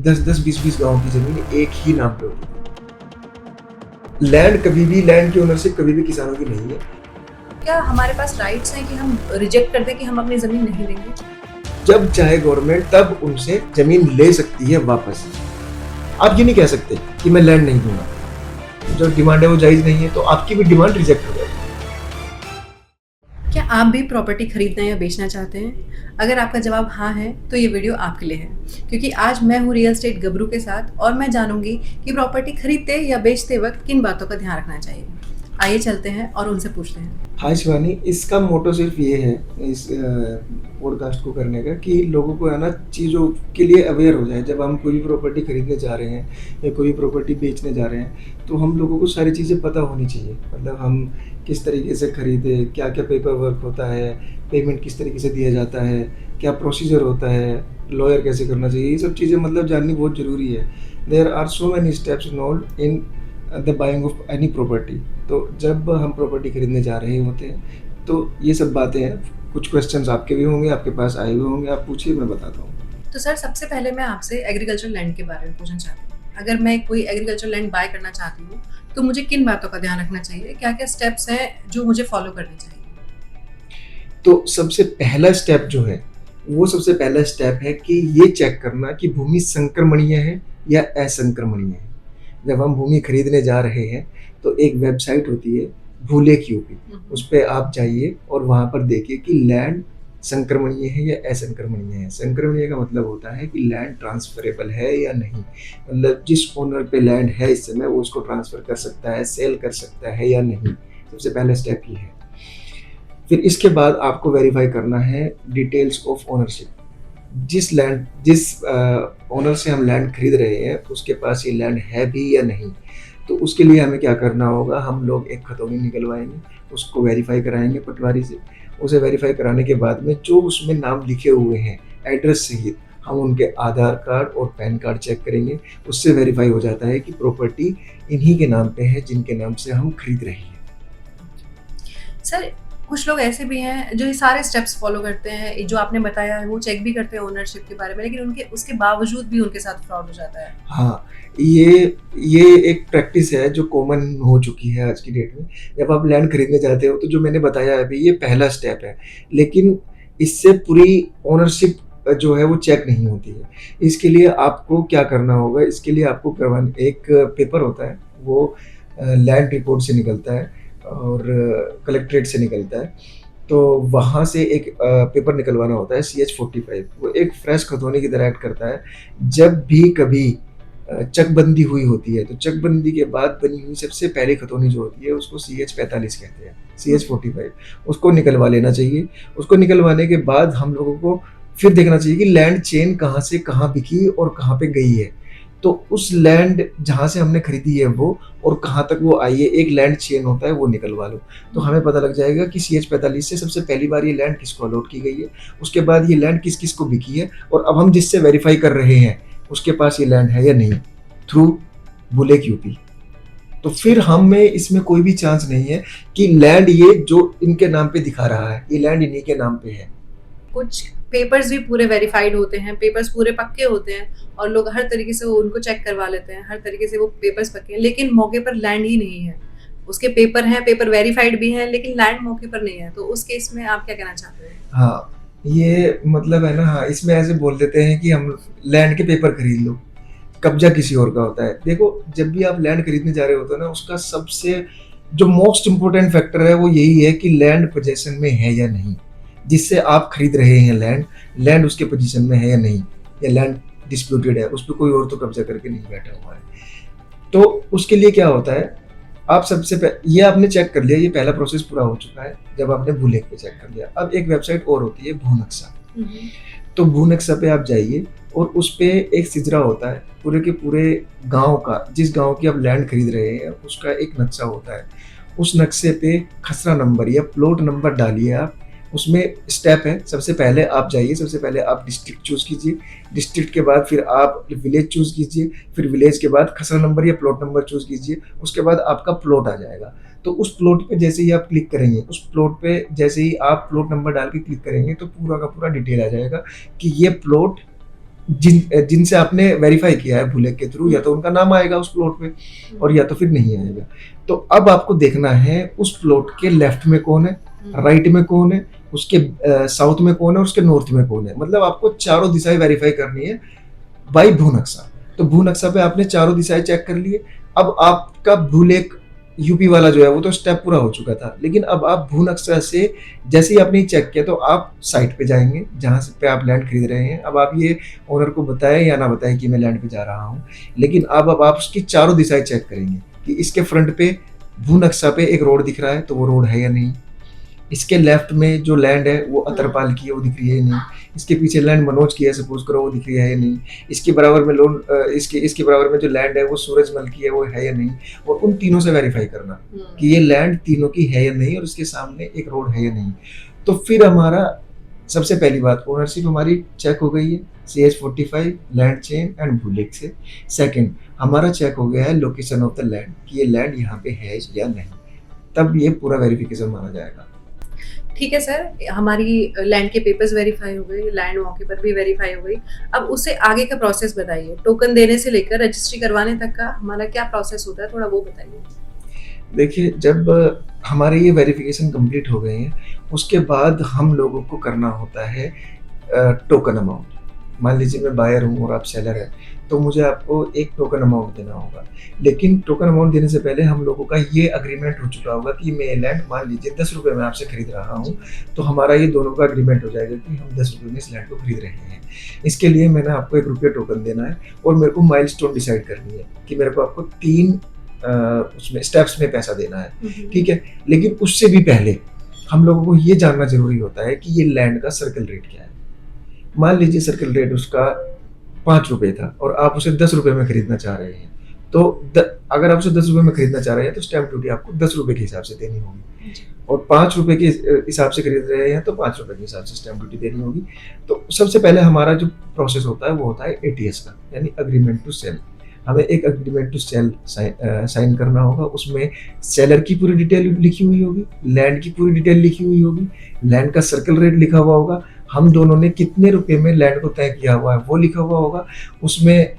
10-10, 20-20 गाँव की ज़मीन एक ही नाम पे होती थी। लैंड कभी भी, लैंड की ओनरशिप कभी भी किसानों की नहीं है। क्या हमारे पास राइट्स हैं कि हम रिजेक्ट कर दें कि हम अपनी ज़मीन नहीं लेंगे? जब चाहे गवर्नमेंट तब उनसे ज़मीन ले सकती है वापस। आप ये नहीं कह सकते कि मैं लैंड नहीं दूँगा। जो डिमांड है वो जायज़ नहीं है, तो आपकी भी डिमांड रिजेक्ट हो जाएगी। क्या आप भी प्रॉपर्टी खरीदना या बेचना चाहते हैं? अगर आपका जवाब हाँ है, तो ये वीडियो आपके लिए है। क्योंकि आज मैं हूँ रियल एस्टेट गबरू के साथ और मैं जानूँगी कि प्रॉपर्टी खरीदते या बेचते वक़्त किन बातों का ध्यान रखना चाहिए। आइए चलते हैं और उनसे पूछते हैं। हाँ शिवानी, इसका मोटो सिर्फ ये है इस पॉडकास्ट को करने का कि लोगों को है ना चीज़ों के लिए अवेयर हो जाए। जब हम कोई भी प्रॉपर्टी खरीदने जा रहे हैं या कोई भी प्रॉपर्टी बेचने जा रहे हैं, तो हम लोगों को सारी चीज़ें पता होनी चाहिए। मतलब हम किस तरीके से खरीदें, क्या क्या पेपर वर्क होता है, पेमेंट किस तरीके से दिया जाता है, क्या प्रोसीजर होता है, लॉयर कैसे करना चाहिए, ये सब चीज़ें मतलब जाननी बहुत ज़रूरी है। There are so many steps involved in the buying of any property. तो जब हम प्रॉपर्टी खरीदने जा रहे होते हैं, तो ये सब बातें हैं। कुछ क्वेश्चंस आपके भी होंगे, आपके पास आए हुए होंगे, आप पूछिए, मैं बताता हूँ। तो सर, सबसे पहले मैं आपसे एग्रीकल्चर लैंड के बारे में पूछना चाहती हूँ। अगर मैं कोई एग्रीकल्चर लैंड बाय करना चाहती हूँ, तो मुझे किन बातों का ध्यान रखना चाहिए? क्या-क्या स्टेप्स हैं जो मुझे फॉलो करने चाहिए? तो सबसे पहला स्टेप जो है, वो सबसे पहला स्टेप है कि ये चेक करना कि भूमि संक्रमणीय है या असंक्रमणीय है। जब हम भूमि खरीदने जा रहे हैं, तो एक वेबसाइट होती है भूलेख यूपी, उस पे आप जाइए और वहाँ पर देखिए कि लैंड संक्रमणीय है या असंक्रमणीय है। संक्रमणीय का मतलब होता है कि लैंड ट्रांसफरेबल है या नहीं, मतलब जिस ओनर पे लैंड है इस समय वो उसको ट्रांसफर कर सकता है, सेल कर सकता है या नहीं। सबसे पहला स्टेप ये है। फिर इसके बाद आपको वेरीफाई करना है डिटेल्स ऑफ ओनरशिप। जिस ओनर से हम लैंड खरीद रहे हैं उसके पास ये लैंड है भी या नहीं। तो उसके लिए हमें क्या करना होगा, हम लोग एक खतौनी निकलवाएंगे, उसको वेरीफाई कराएंगे पटवारी से। उसे वेरीफाई कराने के बाद में जो उसमें नाम लिखे हुए हैं एड्रेस सहित, हम उनके आधार कार्ड और पैन कार्ड चेक करेंगे। उससे वेरीफाई हो जाता है कि प्रॉपर्टी इन्हीं के नाम पे है जिनके नाम से हम खरीद रहे हैं। सर, कुछ लोग ऐसे भी हैं जो ये सारे स्टेप्स फॉलो करते हैं, ये जो आपने बताया है, वो चेक भी करते हैं ओनरशिप के बारे में, लेकिन उनके उसके बावजूद भी उनके साथ फ्रॉड हो जाता है। हाँ, ये एक प्रैक्टिस है जो कॉमन हो चुकी है आज की डेट में। जब आप लैंड खरीदने जाते हो तो जो मैंने बताया अभी ये पहला स्टेप है, लेकिन इससे पूरी ओनरशिप जो है वो चेक नहीं होती है। इसके लिए आपको क्या करना होगा, इसके लिए आपको करवाने एक पेपर होता है, वो लैंड रिपोर्ट से निकलता है और कलेक्ट्रेट से निकलता है। तो वहाँ से एक पेपर निकलवाना होता है CH-45, वो एक फ्रेश खतौनी की तरह एक्ट करता है। जब भी कभी चकबंदी हुई होती है, तो चकबंदी के बाद बनी हुई सबसे पहली खतौनी जो होती है उसको CH-45 कहते हैं, CH-45 उसको निकलवा लेना चाहिए। उसको निकलवाने के बाद हम लोगों को फिर देखना चाहिए कि लैंड चेन कहाँ से कहाँ बिकी और कहाँ पे गई है। तो उस लैंड जहाँ से हमने खरीदी है वो और कहाँ तक वो आई है, एक लैंड चेन होता है, वो निकलवा लो। तो हमें पता लग जाएगा कि CH-45 से सबसे पहली बार ये लैंड किसको अलॉट की गई है, उसके बाद ये लैंड किस किस को बिकी है, और अब हम जिससे वेरीफाई कर रहे हैं उसके पास ये लैंड है या नहीं, थ्रू बुलेक यूपी। तो फिर हमें इसमें कोई भी चांस नहीं है कि लैंड ये जो इनके नाम पे दिखा रहा है ये लैंड इन्हीं के नाम पे है। कुछ पेपर्स भी पूरे वेरीफाइड होते हैं, पेपर्स पूरे पक्के होते हैं और लोग हर तरीके से वो उनको चेक करवा लेते हैं, हर तरीके से वो पेपर्स पक्के हैं, लेकिन मौके पर लैंड ही नहीं है। उसके पेपर हैं, पेपर वेरीफाइड भी हैं, लेकिन लैंड मौके पर नहीं है। तो उस केस में आप क्या कहना चाहते हैं? हाँ, ये मतलब है ना, हाँ, इसमें ऐसे बोल देते हैं कि हम लैंड के पेपर खरीद लो, कब्जा किसी और का होता है। देखो, जब भी आप लैंड खरीदने जा रहे होते हो ना, उसका सबसे जो मोस्ट इम्पोर्टेंट फैक्टर है वो यही है कि लैंड पोजेसन में है या नहीं। जिससे आप खरीद रहे हैं लैंड, लैंड उसके पोजीशन में है या नहीं, या लैंड डिस्प्यूटेड है, उस पर कोई और तो कब्जा करके नहीं बैठा हुआ है। तो उसके लिए क्या होता है, आप सबसे ये आपने चेक कर लिया, ये पहला प्रोसेस पूरा हो चुका है जब आपने भूलेख पे चेक कर लिया। अब एक वेबसाइट और होती है भूनक्शा। तो भूनक्शा पे आप जाइए और उस पे एक सिजरा होता है पूरे के पूरे गांव का, जिस गांव की आप लैंड खरीद रहे हैं उसका एक नक्शा होता है। उस नक्शे पे खसरा नंबर या प्लॉट नंबर डालिए आप। उसमें स्टेप है, सबसे पहले आप जाइए, सबसे पहले आप डिस्ट्रिक्ट चूज़ कीजिए, डिस्ट्रिक्ट के बाद फिर आप विलेज चूज़ कीजिए, फिर विलेज के बाद खसरा नंबर या प्लॉट नंबर चूज़ कीजिए, उसके बाद आपका प्लॉट आ जाएगा। तो उस प्लॉट पे जैसे ही आप क्लिक करेंगे, उस प्लॉट पे जैसे ही आप प्लॉट नंबर डाल के क्लिक करेंगे तो पूरा का पूरा डिटेल आ जाएगा कि ये प्लॉट जिनसे आपने वेरीफाई किया है भूलेख के थ्रू, या तो उनका नाम आएगा उस प्लॉट पे और या तो फिर नहीं आएगा। तो अब आपको देखना है उस प्लॉट के लेफ्ट में कौन है, राइट में कौन है, उसके साउथ में कौन है और उसके नॉर्थ में कौन है। मतलब आपको चारों दिशाएं वेरीफाई करनी है बाई भू नक्शा। तो भू नक्शा पे आपने चारों दिशाएं चेक कर लिए। अब आपका भूलेख यूपी वाला जो है वो तो स्टेप पूरा हो चुका था, लेकिन अब आप भू नक्शा से जैसे ही आपने चेक किया तो आप साइट पे जाएंगे जहाँ से पे आप लैंड खरीद रहे हैं। अब आप ये ओनर को बताएं या ना बताएं कि मैं लैंड पे जा रहा हूँ, लेकिन अब आप उसकी चारों दिशाएं चेक करेंगे कि इसके फ्रंट पे भू नक्शा पे एक रोड दिख रहा है तो वो रोड है या नहीं, इसके लेफ्ट में जो लैंड है वो अतरपाल की है वो दिख रही है नहीं, इसके पीछे लैंड मनोज की है सपोज करो वो दिख रही है या नहीं, इसके बराबर में लोन इसके बराबर में जो लैंड है वो सूरजमल की है वो है या नहीं। और उन तीनों से वेरीफाई करना कि ये लैंड तीनों की है या नहीं और इसके सामने एक रोड है या नहीं। तो फिर हमारा सबसे पहली बात ओनरशिप हमारी चेक हो गई है CH45 लैंड चेन एंड भूलेख से। सेकंड हमारा चेक हो गया है लोकेशन ऑफ द लैंड कि ये लैंड यहाँ पे है या नहीं, तब ये पूरा वेरिफिकेशन माना जाएगा। ठीक है सर, हमारी लैंड के पेपर्स वेरीफाई हो गए, लैंड मौके पर भी वेरीफाई हो गई। अब उससे आगे का प्रोसेस बताइए, टोकन देने से लेकर रजिस्ट्री करवाने तक का हमारा क्या प्रोसेस होता है, थोड़ा वो बताइए। देखिए जब हमारे ये वेरिफिकेशन कंप्लीट हो गए हैं उसके बाद हम लोगों को करना होता है टोकन अमाउंट। मान लीजिए मैं बायर हूँ और आप सेलर हैं तो मुझे आपको एक टोकन अमाउंट देना होगा, लेकिन टोकन अमाउंट देने से पहले हम लोगों का ये अग्रीमेंट हो चुका होगा कि मैं लैंड मान लीजिए 10 रुपये में आपसे खरीद रहा हूँ, तो हमारा ये दोनों का अग्रीमेंट हो जाएगा कि हम 10 रुपये में इस लैंड को खरीद रहे हैं। इसके लिए मैंने आपको 1 रुपया टोकन देना है और मेरे को माइलस्टोन डिसाइड करनी है कि मेरे को आपको 3 उसमें स्टेप्स में पैसा देना है, ठीक है। लेकिन उससे भी पहले हम लोगों को ये जानना जरूरी होता है कि ये लैंड का सर्कल रेट क्या है। मान लीजिए सर्कल रेट उसका 5 रुपये था और आप उसे 10 रुपये में खरीदना चाह रहे हैं, तो अगर आप उसे 10 रुपये में खरीदना चाह रहे हैं तो स्टैम्प ड्यूटी आपको 10 रुपये के हिसाब से देनी होगी, और 5 रुपये के हिसाब से खरीद रहे हैं तो 5 रुपये के हिसाब से स्टैम्प ड्यूटी देनी होगी। तो सबसे पहले हमारा जो प्रोसेस होता है वो होता है ATS का, यानी अग्रीमेंट टू सेल। हमें एक अग्रीमेंट टू सेल साइन करना होगा, उसमें सेलर की पूरी डिटेल लिखी हुई होगी, लैंड की पूरी डिटेल लिखी हुई होगी, लैंड का सर्कल रेट लिखा हुआ होगा, हम दोनों ने कितने रुपए में लैंड को तय किया हुआ है वो लिखा हुआ होगा, उसमें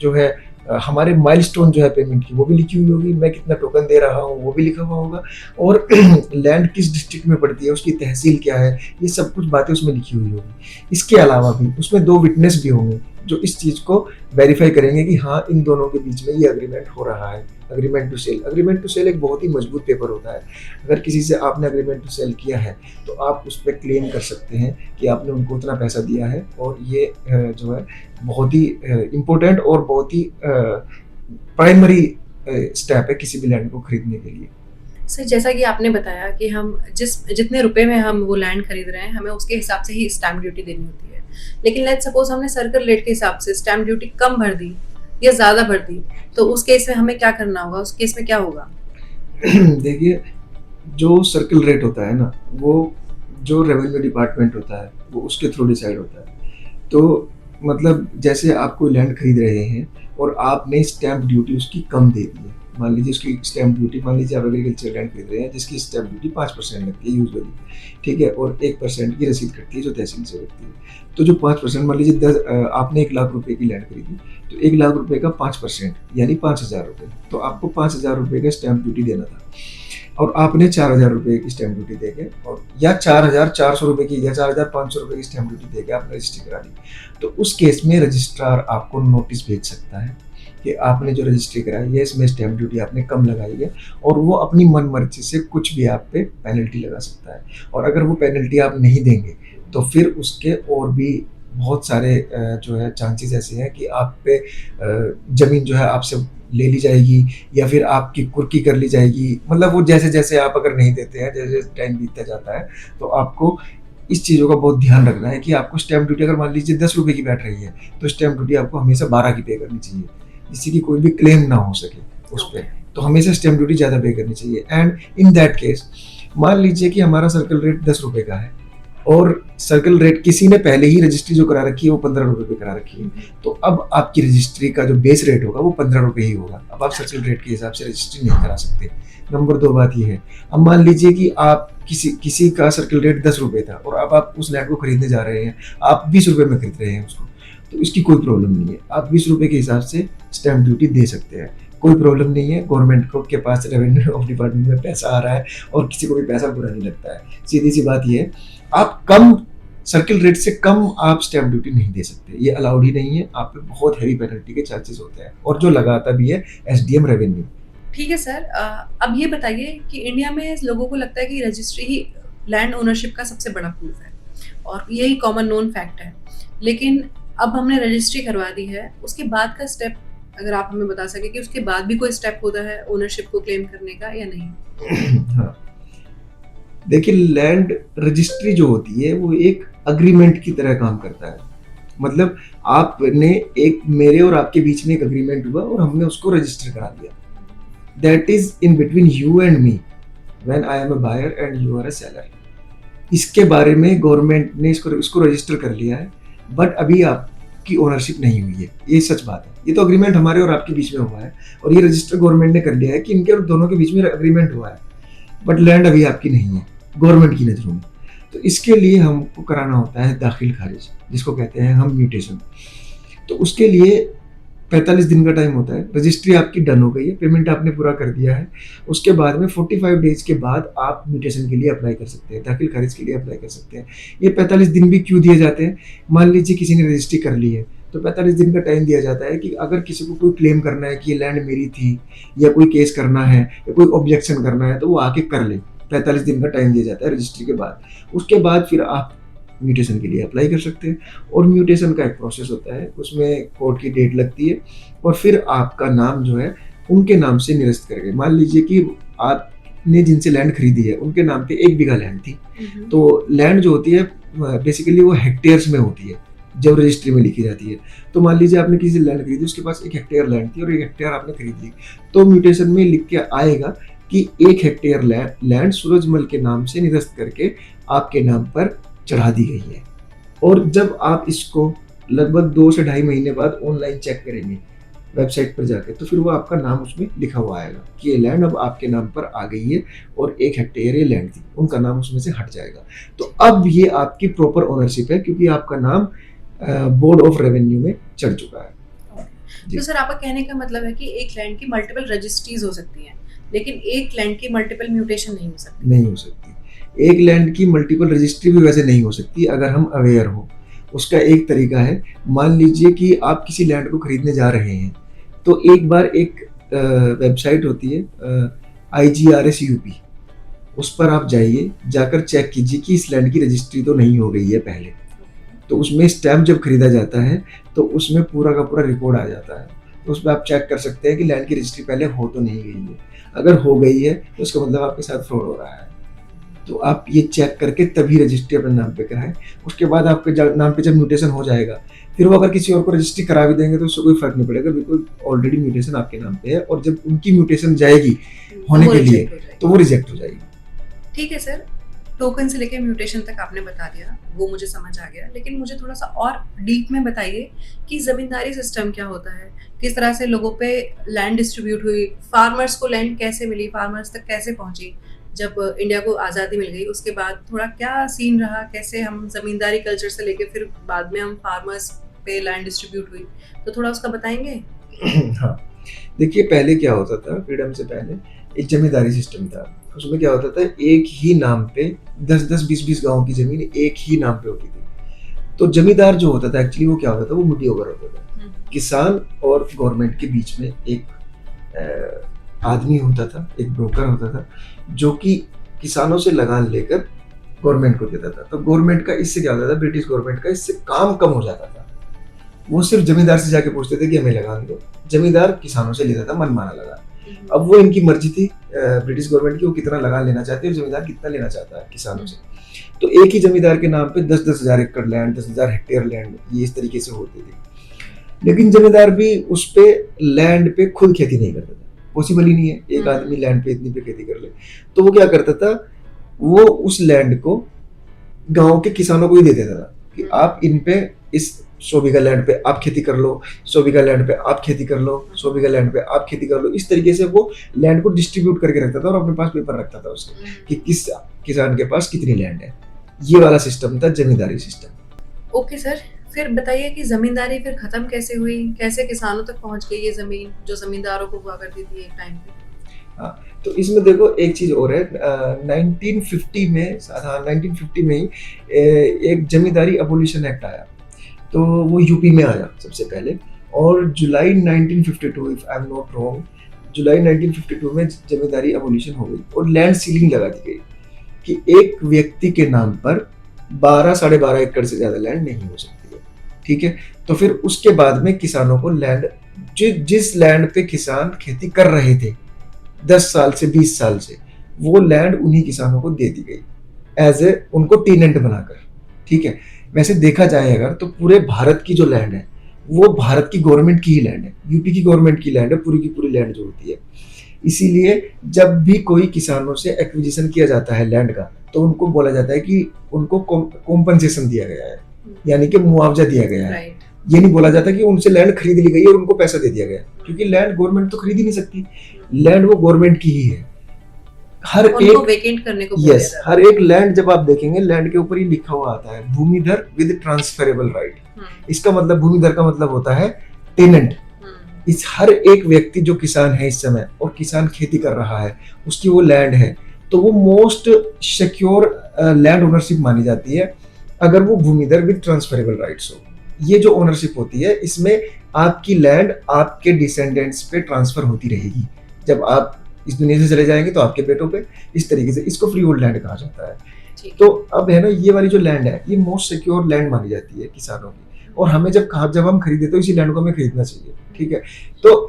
जो है हमारे माइलस्टोन जो है पेमेंट की वो भी लिखी हुई होगी, मैं कितना टोकन दे रहा हूँ वो भी लिखा हुआ होगा, और लैंड किस डिस्ट्रिक्ट में पड़ती है, उसकी तहसील क्या है, ये सब कुछ बातें उसमें लिखी हुई होगी। इसके अलावा भी उसमें 2 विटनेस भी होंगे जो इस चीज को वेरीफाई करेंगे कि हाँ इन दोनों के बीच में ये अग्रीमेंट हो रहा है। Agreement to sell, agreement to sell एक बहुत ही मजबूत पेपर होता है। अगर किसी से आपने अग्रीमेंट टू सेल किया है तो आप उस पर क्लेम कर सकते हैं कि आपने उनको उतना पैसा दिया है, और ये जो है बहुत ही इम्पोर्टेंट और बहुत ही प्राइमरी स्टेप है किसी भी लैंड को खरीदने के लिए। सर जैसा कि आपने बताया कि हम जितने रुपए में हम वो लैंड खरीद रहे हैं हमें उसके हिसाब से ही स्टैम्प ड्यूटी देनी होती है, लेकिन लेट्स सपोज हमने सर्कल रेट के हिसाब से स्टैम्प ड्यूटी कम भर दी या ज़्यादा भर दी, तो उस केस में हमें क्या करना होगा, उस केस में क्या होगा? देखिए जो सर्कल रेट होता है ना वो जो रेवेन्यू डिपार्टमेंट होता है वो उसके थ्रू डिसाइड होता है। तो मतलब जैसे आप कोई लैंड खरीद रहे हैं और आपने स्टैम्प ड्यूटी उसकी कम दे दी है, मान लीजिए उसकी स्टैम्प ड्यूटी, मान लीजिए आप एग्रीकल्चर लैंड खरीद रहे हैं जिसकी स्टैम्प ड्यूटी 5% लगती है यूजुअली, ठीक है, और 1% की रसीद कटती है जो तहसील से लगती है। तो जो 5% मान लीजिए आपने 1 लाख रुपए की लैंड खरीदी, तो 1 लाख रुपए का 5% यानी 5,000 रुपये, तो आपको 5,000 रुपये का स्टैम्प ड्यूटी देना था, और आपने 4,000 रुपये की स्टैम्प ड्यूटी देके और या 4,400 रुपये की या 4,500 रुपये की स्टैम्प ड्यूटी देके आपने रजिस्ट्री करा दी, तो उस केस में रजिस्ट्रार आपको नोटिस भेज सकता है कि आपने जो रजिस्ट्री कराई है इसमें स्टैम्प ड्यूटी आपने कम लगाई है, और वो अपनी मन मर्जी से कुछ भी आप पे पेनल्टी लगा सकता है। और अगर वो पेनल्टी आप नहीं देंगे तो फिर उसके और भी बहुत सारे जो है चांसेस ऐसे हैं कि आप पे ज़मीन जो है आपसे ले ली जाएगी या फिर आपकी कुर्की कर ली जाएगी। मतलब वो जैसे जैसे आप अगर नहीं देते हैं, जैसे जैसे टाइम बीतता जाता है, तो आपको इस चीज़ों का बहुत ध्यान रखना है कि आपको स्टैम्प ड्यूटी अगर मान लीजिए 10 रुपये की बैठ रही है तो स्टैम्प ड्यूटी आपको हमेशा 12 की पे करनी चाहिए, जिससे कि कोई भी क्लेम ना हो सके उस पर। तो हमेशा स्टैम्प ड्यूटी ज़्यादा पे करनी चाहिए। एंड इन दैट केस मान लीजिए कि हमारा सर्कल रेट 10 रुपये का है और सर्कल रेट किसी ने पहले ही रजिस्ट्री जो करा रखी है वो 15 रुपये पे करा रखी है, तो अब आपकी रजिस्ट्री का जो बेस रेट होगा वो 15 रुपये ही होगा। अब आप सर्कल रेट के हिसाब से रजिस्ट्री नहीं करा सकते। नंबर 2 बात ये है, अब मान लीजिए कि आप किसी का सर्कल रेट 10 रुपये था और अब आप उस लैंड को खरीदने जा रहे हैं, आप 20 रुपये में खरीद रहे हैं उसको, तो इसकी कोई प्रॉब्लम नहीं है। आप 20 रुपये के हिसाब से स्टैम्प ड्यूटी दे सकते हैं, कोई प्रॉब्लम नहीं है। गवर्नमेंट को के पास रेवेन्यू ऑफ डिपार्टमेंट में पैसा आ रहा है और किसी को भी पैसा बुरा नहीं लगता है। सीधी सी बात ये है, आप कम सर्किल रेट से कम आप स्टैम्प ड्यूटी नहीं दे सकते, ये अलाउड ही नहीं है। आप पे बहुत हैवी पेनल्टी के चार्जेस होते हैं और जो लगाता भी है एसडीएम रेवेन्यू। ठीक है सर, अब ये बताइए कि इंडिया में लोगों को लगता है कि रजिस्ट्री ही लैंड ओनरशिप का सबसे बड़ा प्रूफ है और यही कॉमन नोन फैक्ट है, लेकिन अब हमने रजिस्ट्री करवा दी है, उसके बाद का स्टेप अगर आप हमें बता सके कि उसके बाद भी कोई स्टेप होता है ओनरशिप को क्लेम करने का या नहीं? हाँ, देखिए लैंड रजिस्ट्री जो होती है वो एक अग्रीमेंट की तरह काम करता है। मतलब आपने एक मेरे और आपके बीच में एक अग्रीमेंट हुआ और हमने उसको रजिस्टर करा दिया। That is in between you and me when I am a buyer and you are a seller. इसके बारे में गवर्नमेंट ने इसको रजिस्टर कर लिया है, बट अभी आपकी ओनरशिप नहीं हुई है, ये सच बात है। ये तो अग्रीमेंट हमारे और आपके बीच में हुआ है और ये रजिस्टर गवर्नमेंट ने कर लिया है कि इनके और दोनों के बीच में अग्रीमेंट हुआ है, बट लैंड अभी आपकी नहीं है गवर्नमेंट की नज़रों में। तो इसके लिए हमको कराना होता है दाखिल खारिज, जिसको कहते हैं हम म्यूटेशन। तो उसके लिए 45 दिन का टाइम होता है। रजिस्ट्री आपकी डन हो गई है, पेमेंट आपने पूरा कर दिया है, उसके बाद में 45 डेज के बाद आप म्यूटेशन के लिए अप्लाई कर सकते हैं, दाखिल खारिज के लिए अप्लाई कर सकते हैं। ये 45 दिन भी क्यों दिए जाते हैं? मान लीजिए किसी ने रजिस्ट्री कर ली है तो 45 दिन का टाइम दिया जाता है कि अगर किसी को कोई क्लेम करना है कि ये लैंड मेरी थी, या कोई केस करना है या कोई ऑब्जेक्शन करना है, तो वो आके कर ले। 45 दिन का टाइम दिया जाता है रजिस्ट्री के बाद। उसके बाद फिर आप म्यूटेशन के लिए अप्लाई कर सकते हैं और म्यूटेशन का एक प्रोसेस होता है, उसमें कोर्ट की डेट लगती है और फिर आपका नाम जो है उनके नाम से निरस्त करके, मान लीजिए कि आपने जिनसे लैंड खरीदी है उनके नाम पे 1 बीघा लैंड थी, तो लैंड जो होती है बेसिकली वो हेक्टेयर्स में होती है जब रजिस्ट्री में लिखी जाती है। तो मान लीजिए आपने किसी लैंड खरीदी, उसके पास 1 हेक्टेयर लैंड थी और 1 हेक्टेयर आपने खरीद ली, तो म्यूटेशन में लिख के आएगा कि 1 हेक्टेयर लैंड सूरजमल के नाम से निरस्त करके आपके नाम पर चढ़ा दी गई है। और जब आप इसको लगभग 2 से ढाई महीने बाद ऑनलाइन चेक करेंगे वेबसाइट पर जाके, तो फिर वो आपका नाम उसमें लिखा हुआ आएगा कि ये लैंड अब आपके नाम पर आ गई है और 1 हेक्टेयर ये लैंड थी, उनका नाम उसमें से हट जाएगा। तो अब ये आपकी प्रॉपर ओनरशिप है क्योंकि आपका नाम बोर्ड ऑफ रेवेन्यू में चढ़ चुका है। तो सर आपका कहने का मतलब है कि एक लैंड की मल्टीपल रजिस्ट्रीज हो सकती हैं, लेकिन एक लैंड की मल्टीपल म्यूटेशन नहीं हो सकती? नहीं हो सकती। एक लैंड की मल्टीपल रजिस्ट्री भी वैसे नहीं हो सकती अगर हम अवेयर हो। उसका एक तरीका है, मान लीजिए कि आप किसी लैंड को खरीदने जा रहे हैं, तो एक बार एक वेबसाइट होती है IGRS UP, उस पर आप जाइए, जाकर चेक कीजिए कि इस लैंड की रजिस्ट्री तो नहीं हो गई है पहले। तो उसमें स्टैम्प जब खरीदा जाता है तो उसमें पूरा का पूरा रिकॉर्ड आ जाता है, तो उसमें आप चेक कर सकते हैं कि लैंड की रजिस्ट्री पहले हो तो नहीं गई है। अगर हो गई है तो उसका मतलब आपके साथ फ्रॉड हो रहा है, तो आप ये चेक करके तभी रजिस्ट्री अपने नाम पे कराएं। उसके बाद आपके नाम पे जब म्यूटेशन हो जाएगा, फिर वो अगर किसी और को रजिस्ट्री करा भी देंगे तो उससे कोई फर्क नहीं पड़ेगा, बिल्कुल ऑलरेडी म्यूटेशन आपके नाम पे है, और जब उनकी म्यूटेशन जाएगी होने के लिए तो वो रिजेक्ट हो जाएगी। ठीक है सर, टोकन से लेकर म्यूटेशन तक आपने बता दिया, वो मुझे समझ आ गया, लेकिन मुझे थोड़ा सा और डीप में बताइए कि जमींदारी सिस्टम क्या होता है, किस तरह से लोगों पे लैंड डिस्ट्रीब्यूट हुई, फार्मर्स को लैंड कैसे मिली, फार्मर्स तक कैसे पहुंची, जब इंडिया को आज़ादी मिल गई उसके बाद थोड़ा क्या सीन रहा, कैसे हम जमींदारी कल्चर से लेके फिर बाद में हम फार्मर्स पे लैंड डिस्ट्रीब्यूट हुई, तो थोड़ा उसका बताएंगे? हाँ, देखिए पहले क्या होता था, फ्रीडम से पहले एक जमींदारी सिस्टम था। उसमें क्या होता था, एक ही नाम पे 10-10, 20-20 गाँव की जमीन एक ही नाम पे होती थी। तो जमींदार जो होता था एक्चुअली वो क्या होता था, वो मीडियोकर होता था। किसान और गवर्नमेंट के बीच में एक आदमी होता था, एक ब्रोकर होता था, जो कि किसानों से लगान लेकर गवर्नमेंट को देता था। तो गवर्नमेंट का इससे क्या होता था, ब्रिटिश गवर्नमेंट का इससे काम कम हो जाता था। वो सिर्फ जमींदार से जाके पूछते थे कि हमें लगान दो, जमींदार किसानों से लेता था मनमाना लगान। अब वो इनकी मर्जी थी ब्रिटिश गवर्नमेंट की, वो कितना लगान लेना चाहते हैं और जमींदार कितना लेना चाहता है किसानों से। तो एक ही जमींदार के नाम पे 10-10 हज़ार एकड़ लैंड, 10,000 हेक्टेयर लैंड, ये इस तरीके से होते थे। लेकिन जमींदार भी उस पे लैंड पे खुद खेती नहीं करता था, पॉसिबल ही नहीं है एक आदमी लैंड पे इतनी पे खेती कर ले। तो वो क्या करता था, वो उस लैंड को गांव के किसानों को ही दे देता था कि आप इन पे इस 100 बीघा लैंड पे आप खेती कर लो, 100 बीघा लैंड पे आप खेती कर लो, 100 बीघा लैंड पे आप खेती कर लो। इस तरीके से वो लैंड को डिस्ट्रीब्यूट करके रखता था और अपने पास पेपर रखता था उसके कि किस किसान के पास कितनी लैंड है। ये वाला सिस्टम था जमींदारी सिस्टम। ओके सर, फिर बताइए कि ज़मींदारी फिर ख़त्म कैसे हुई? कैसे किसानों तक पहुँच गई ये ज़मीन, जो ज़मींदारों को हुआ करती थी एक टाइम पे? हाँ, तो इसमें देखो एक चीज़ और है, 1950 में, हाँ 1950 में ही एक जमींदारी अबोलिशन एक्ट आया, तो वो यूपी में आया सबसे पहले, और जुलाई 1952, if I am not wrong, जुलाई 1952 में जमींदारी अबोलिशन हो गई और लैंड सीलिंग लगा दी गई कि एक व्यक्ति के नाम पर 12 साढ़े 12 एकड़ से ज़्यादा लैंड नहीं हो सकती है। ठीक है, तो फिर उसके बाद में किसानों को लैंड, जिस लैंड पे किसान खेती कर रहे थे 10 साल से 20 साल से, वो लैंड उन्हीं किसानों को दे दी गई एज ए उनको टीनेंट बनाकर। ठीक है, वैसे देखा जाए अगर तो पूरे भारत की जो लैंड है वो भारत की गवर्नमेंट की ही लैंड है, यूपी की गवर्नमेंट की लैंड है, पूरी की पूरी लैंड जो होती है। इसीलिए जब भी कोई किसानों से एक्विजिशन किया जाता है लैंड का, तो उनको बोला जाता है कि उनको कॉम्पनसेशन दिया गया है, यानी कि मुआवजा दिया गया है। राइट। ये नहीं बोला जाता कि उनसे लैंड खरीद ली गई है और उनको पैसा दे दिया गया, क्योंकि लैंड गवर्नमेंट तो खरीद ही नहीं सकती, लैंड वो गवर्नमेंट की ही है। हर उनको एक, वेकेंट करने को बोला यस, जाता हर एक लैंड जब आप देखेंगे लैंड के ऊपर ही लिखा हुआ आता है भूमिधर विद ट्रांसफरेबल राइट। है। इसका मतलब, भूमिधर का मतलब होता है टेनेंट। इस हर एक व्यक्ति जो किसान है इस समय और किसान खेती कर रहा है, उसकी वो लैंड है, तो वो मोस्ट सिक्योर लैंड ओनरशिप मानी जाती है अगर वो भूमिधर विद ट्रांसफरेबल राइट्स हो। ये जो ओनरशिप होती है, इसमें आपकी लैंड आपके डिसेंडेंट्स पे ट्रांसफर होती रहेगी। जब आप इस दुनिया से चले जाएंगे तो आपके बेटों पे, इस तरीके से इसको फ्री होल्ड लैंड कहा जाता है। ठीक तो है। अब है ना, ये वाली जो लैंड है ये मोस्ट सिक्योर लैंड मानी जाती है किसानों की, और हमें जब हम खरीदे तो इसी लैंड को हमें खरीदना चाहिए। ठीक है, तो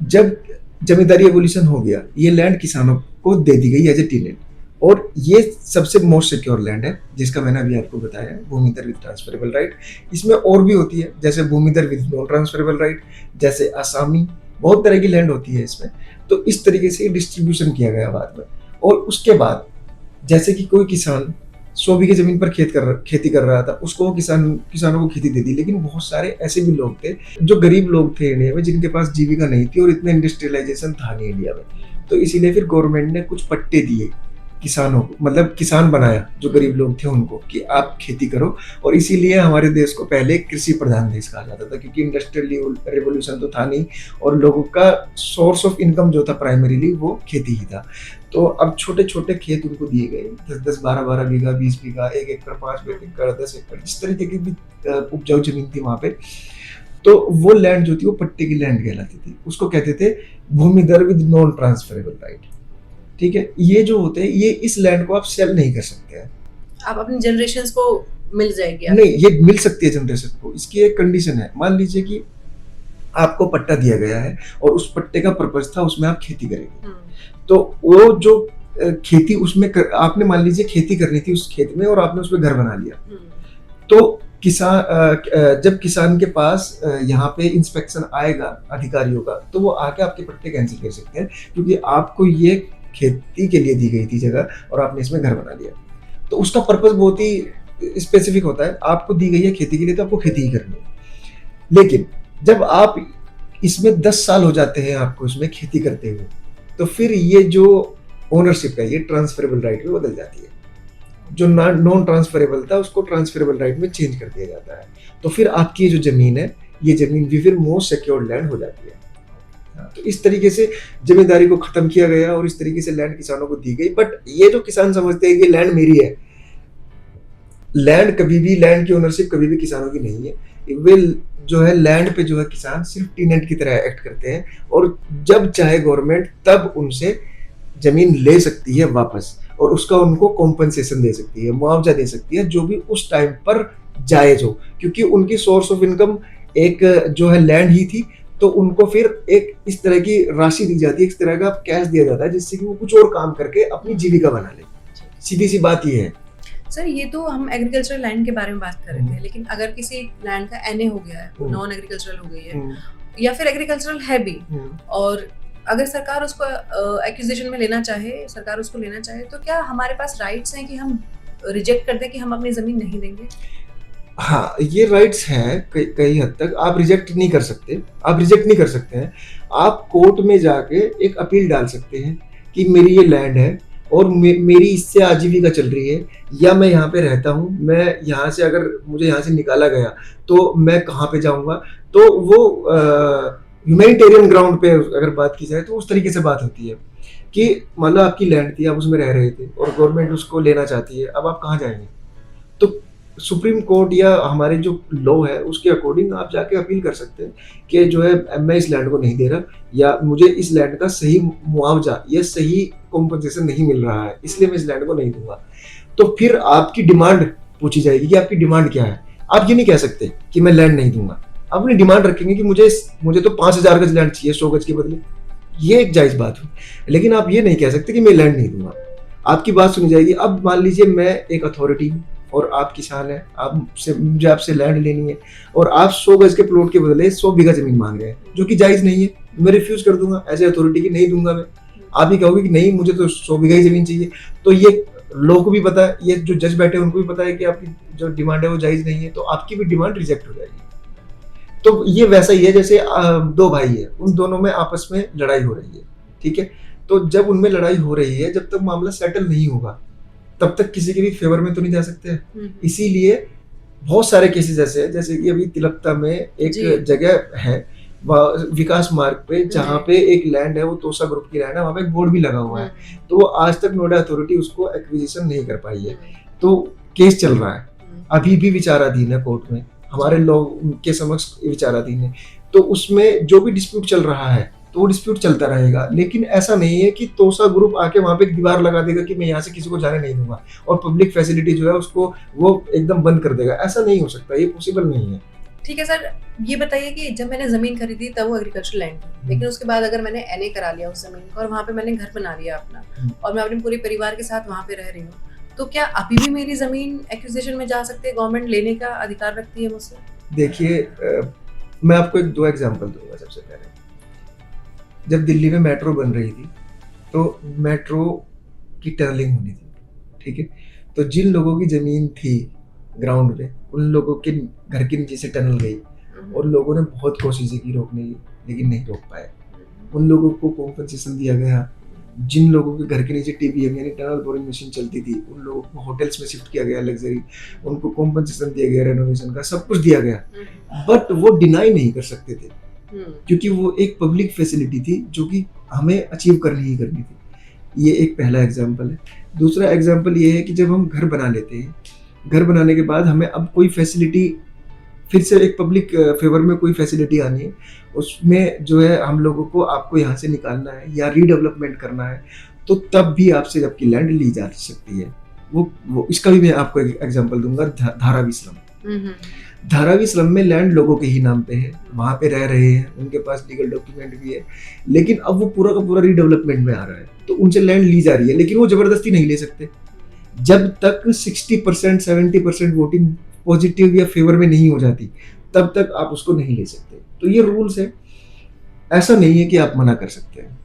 जब जमींदारी एवोल्यूशन हो गया, ये लैंड किसानों को दे दी गई एज ए टीनेंट, और ये सबसे मोस्ट सिक्योर लैंड है, जिसका मैंने अभी आपको बताया, भूमिधर विद ट्रांसफरेबल राइट। इसमें और भी होती है, जैसे भूमिधर विद नॉन ट्रांसफरेबल राइट, जैसे आसामी, बहुत तरह की लैंड होती है इसमें। तो इस तरीके से डिस्ट्रीब्यूशन किया गया बाद में। और उसके बाद जैसे कि कोई किसान 100 बीघे जमीन पर खेती कर रहा था, उसको वो किसानों को खेती दे दी, लेकिन बहुत सारे ऐसे भी लोग थे जो गरीब लोग थे इंडिया में, जिनके पास जीविका नहीं थी और इतना इंडस्ट्रियलाइजेशन था नहीं इंडिया में। तो इसीलिए फिर गवर्नमेंट ने कुछ पट्टे दिए किसानों को, मतलब किसान बनाया जो गरीब लोग थे उनको, कि आप खेती करो। और इसीलिए हमारे देश को पहले कृषि प्रधान देश कहा जाता था, क्योंकि इंडस्ट्रियल रेवोल्यूशन तो था नहीं, और लोगों का सोर्स ऑफ इनकम जो था प्राइमरीली वो खेती ही था। तो अब छोटे छोटे खेत उनको दिए गए, 10-10, 12-12 बीघा, 20 बीघा, 1 एकड़, 5 एकड़, 10 एकड़, जिस तरीके की भी उपजाऊ जमीन थी वहां पे। तो वो लैंड जो थी वो पट्टे की लैंड कहलाती थी, उसको कहते थे भूमिधर विद नॉन ट्रांसफरेबल राइट। ठीक है, ये जो होते हैं, ये इस लैंड को आप सेल नहीं कर सकते हैं, आप अपनी जनरेशंस को मिल जाएगी नहीं, ये मिल सकती है जनरेशन को। इसकी एक कंडीशन है, मान लीजिए कि आपको पट्टा दिया गया है और उस पट्टे का पर्पज था उसमें आप खेती करेंगे, तो वो जो खेती उसमें आपने मान लीजिए खेती करनी थी उस खेत में, और आपने उसमें घर बना लिया, तो किसान, जब किसान के पास यहाँ पे इंस्पेक्शन आएगा अधिकारियों का, तो वो आके आपके पट्टे कैंसिल कर सकते हैं, क्योंकि आपको ये खेती के लिए दी गई थी जगह और आपने इसमें घर बना लिया। तो उसका पर्पस बहुत ही स्पेसिफिक होता है, आपको दी गई है खेती के लिए तो आपको खेती ही करनी है। लेकिन जब आप इसमें 10 साल हो जाते हैं आपको इसमें खेती करते हुए, तो फिर ये जो ओनरशिप है ये ट्रांसफरेबल राइट में बदल जाती है। जो नॉन ट्रांसफरेबल था उसको ट्रांसफरेबल राइट में चेंज कर दिया जाता है। तो फिर आपकी ये जो जमीन है, ये जमीन भी फिर मोस्ट सिक्योर लैंड हो जाती है। तो इस तरीके से जमींदारी को खत्म किया गया और इस तरीके से लैंड किसानों को दी गई। बट ये जो किसान समझते हैं कि लैंड मेरी है, लैंड कभी भी, लैंड की ओनरशिप कभी भी किसानों की नहीं है। वे जो है लैंड पे जो है किसान सिर्फ टीनेंट की तरह एक्ट करते हैं, और जब चाहे गवर्नमेंट तब उनसे जमीन ले सकती है वापस, और उसका उनको कॉम्पनसेशन दे सकती है, मुआवजा दे सकती है, जो भी उस टाइम पर जायज हो, क्योंकि उनकी सोर्स ऑफ इनकम एक जो है लैंड ही थी। तो उनको फिर एक इस तरह की राशि दी जाती है, इस तरह का कैश दिया जाता है, जिससे कि वो कुछ और काम करके अपनी जीविका बना ले। सीधी सी बात ये है। सर, ये तो हम एग्रीकल्चरल लैंड के बारे में बात कर रहे थे, लेकिन अगर किसी लैंड का एनए हो गया है, नॉन एग्रीकल्चरल हो गई है, या फिर एग्रीकल्चरल है भी, और अगर सरकार उसको एक्विजिशन में लेना चाहे, सरकार उसको लेना चाहे, तो क्या हमारे पास राइट्स हैं कि हम रिजेक्ट कर दें कि हम अपनी जमीन नहीं देंगे? हाँ, ये राइट्स हैं कई हद तक। आप रिजेक्ट नहीं कर सकते, आप रिजेक्ट नहीं कर सकते हैं। आप कोर्ट में जाके एक अपील डाल सकते हैं कि मेरी ये लैंड है और मेरी इससे आजीविका चल रही है, या मैं यहाँ पे रहता हूँ, मैं यहाँ से अगर मुझे यहाँ से निकाला गया तो मैं कहाँ पे जाऊँगा। तो वो ह्यूमैनिटेरियन ग्राउंड पे अगर बात की जाए तो उस तरीके से बात होती है कि मान लो आपकी लैंड थी, आप उसमें रह रहे थे और गवर्नमेंट उसको लेना चाहती है, अब आप कहाँ जाएंगे। तो सुप्रीम कोर्ट या हमारे जो लॉ है उसके अकॉर्डिंग आप जाके अपील कर सकते हैं कि जो है मैं इस लैंड को नहीं दे रहा, या मुझे इस लैंड का सही मुआवजा या सही कॉम्पनसेशन नहीं मिल रहा है, इसलिए मैं इस लैंड को नहीं दूंगा। तो फिर आपकी डिमांड पूछी जाएगी कि आपकी डिमांड क्या है। आप ये नहीं कह सकते कि मैं लैंड नहीं दूंगा, आप अपनी डिमांड रखेंगे कि मुझे तो 5,000 गज लैंड चाहिए 100 गज के बदले, ये एक जायज बात हुई। लेकिन आप ये नहीं कह सकते कि मैं लैंड नहीं दूंगा, आपकी बात सुनी जाएगी। अब मान लीजिए मैं एक अथॉरिटी हूँ और आप किसान हैं, मुझे आपसे लैंड लेनी है और आप 100 गज के प्लॉट के बदले 100 बीघा जमीन मांग रहे हैं, जो कि जायज नहीं है, मैं रिफ्यूज कर दूंगा एज ए अथॉरिटी की, नहीं दूंगा मैं। आप ही कहोगे कि नहीं मुझे तो 100 बीघा ही जमीन चाहिए, तो ये लोगों को भी पता है, ये जो जज बैठे हैं उनको भी पता है कि आपकी जो डिमांड है वो जायज नहीं है, तो आपकी भी डिमांड रिजेक्ट हो जाएगी। तो ये वैसा ही है जैसे दो भाई है, उन दोनों में आपस में लड़ाई हो रही है, ठीक है। तो जब उनमें लड़ाई हो रही है, जब तक मामला सेटल नहीं होगा तब तक किसी के भी फेवर में तो नहीं जा सकते। इसीलिए बहुत सारे केसेस ऐसे हैं, जैसे कि अभी तिलकता में एक जगह है विकास मार्ग पे, जहाँ पे एक लैंड है, वो तोसा ग्रुप की लैंड है, वहाँ पे एक बोर्ड भी लगा हुआ है, तो वो आज तक नोएडा अथॉरिटी उसको एक्विजिशन नहीं कर पाई है। तो केस चल रहा है, अभी भी विचाराधीन है कोर्ट में, हमारे लोग के समक्ष विचाराधीन है। तो उसमें जो भी डिस्प्यूट चल रहा है तो वो डिस्प्यूट चलता रहेगा, लेकिन ऐसा नहीं है कि तोसा ग्रुप आके वहां पे एक दीवार लगा देगा कि मैं यहाँ से किसी को जाने नहीं दूंगा और पब्लिक फैसिलिटी जो है उसको वो एकदम बंद कर देगा। ऐसा नहीं हो सकता, ये पॉसिबल नहीं है। ठीक है सर, ये बताइए कि जब मैंने जमीन खरीदी तब वो एग्रीकल्चर लैंड थी, लेकिन उसके बाद अगर मैंने एनए करा लिया उस जमीन को और वहाँ पे मैंने घर बना लिया अपना और मैं अपने पूरे परिवार के साथ वहाँ पे रह रही हूँ, तो क्या अभी भी मेरी जमीन एक्विजिशन में जा सकती है? गवर्नमेंट लेने का अधिकार रखती है मुझसे? देखिए, मैं आपको एक 2 एग्जांपल दूंगा। सबसे पहले जब दिल्ली में मेट्रो बन रही थी तो मेट्रो की टनलिंग होनी थी, ठीक है। तो जिन लोगों की जमीन थी ग्राउंड पे, उन लोगों के घर के नीचे से टनल गई और लोगों ने बहुत कोशिशें की रोकने की, लेकिन नहीं रोक पाए। उन लोगों को कॉम्पनसेशन दिया गया। जिन लोगों के घर के नीचे टीबीएम यानी टनल बोरिंग मशीन चलती थी, उन लोगों को होटल्स में शिफ्ट किया गया लग्जरी, उनको कॉम्पनसेशन दिया गया, रेनोवेशन का सब कुछ दिया गया, बट वो डिनाई नहीं कर सकते थे क्योंकि वो एक पब्लिक फैसिलिटी थी जो कि हमें अचीव करनी ही करनी थी। ये एक पहला एग्जाम्पल है। दूसरा एग्जाम्पल ये है कि जब हम घर बना लेते हैं, घर बनाने के बाद हमें अब कोई फैसिलिटी फिर से एक पब्लिक फेवर में कोई फैसिलिटी आनी है, उसमें जो है हम लोगों को आपको यहाँ से निकालना है या रीडेवलपमेंट करना है, तो तब भी आपसे आपकी लैंड ली जा सकती है। वो इसका भी मैं आपको एक एग्जांपल दूंगा। धारावी स्लम, धारावी स्लम में लैंड लोगों के ही नाम पे है, वहाँ पे रह रहे हैं, उनके पास लीगल डॉक्यूमेंट भी है, लेकिन अब वो पूरा का पूरा रीडेवलपमेंट में आ रहा है, तो उनसे लैंड ली जा रही है, लेकिन वो जबरदस्ती नहीं ले सकते। जब तक 60% 70% वोटिंग पॉजिटिव या फेवर में नहीं हो जाती तब तक आप उसको नहीं ले सकते। तो ये रूल्स है, ऐसा नहीं है कि आप मना कर सकते हैं,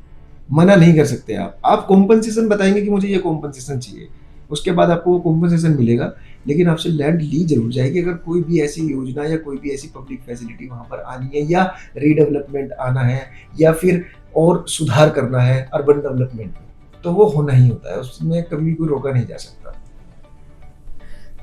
मना नहीं कर सकते। आप कॉम्पनसेशन बताएंगे कि मुझे ये कॉम्पनसेशन चाहिए, उसके बाद आपको वो कॉम्पनसेशन मिलेगा, लेकिन आपसे लैंड ली जरूर जाएगी अगर कोई भी ऐसी योजना या कोई भी ऐसी पब्लिक फैसिलिटी वहां पर आनी है, या रीडेवलपमेंट आना है, या फिर और सुधार करना है अर्बन डेवलपमेंट में, तो वो होना ही होता है, उसमें कभी कोई रोका नहीं जा सकता।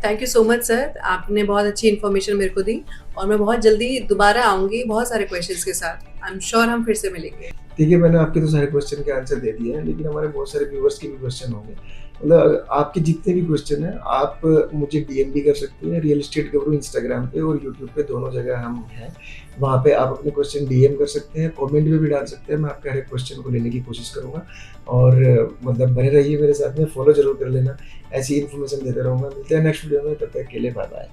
Thank you so much sir, आपने बहुत अच्छी इन्फॉर्मेशन मेरे को दी और मैं बहुत जल्दी दोबारा आऊँगी बहुत सारे क्वेश्चंस के साथ। आई एम श्योर हम फिर से मिलेंगे। ठीक है, मैंने आपके तो सारे क्वेश्चन के आंसर दे दिए हैं, लेकिन हमारे बहुत सारे व्यूअर्स के भी क्वेश्चन होंगे। मतलब आपके जितने भी क्वेश्चन हैं आप मुझे डीएम भी कर सकते हैं, रियल एस्टेट गबरू इंस्टाग्राम पे और यूट्यूब पे दोनों जगह हम हैं, वहाँ पे आप अपने क्वेश्चन डीएम कर सकते हैं, कमेंट में भी डाल सकते हैं। मैं आपके हर एक क्वेश्चन को लेने की कोशिश करूँगा और मतलब बने रहिए मेरे साथ में, फॉलो जरूर कर लेना, ऐसी इन्फॉर्मेशन देता रहूँगा। मिलते हैं नेक्स्ट वीडियो में, तब तक के लिए बाय बाय।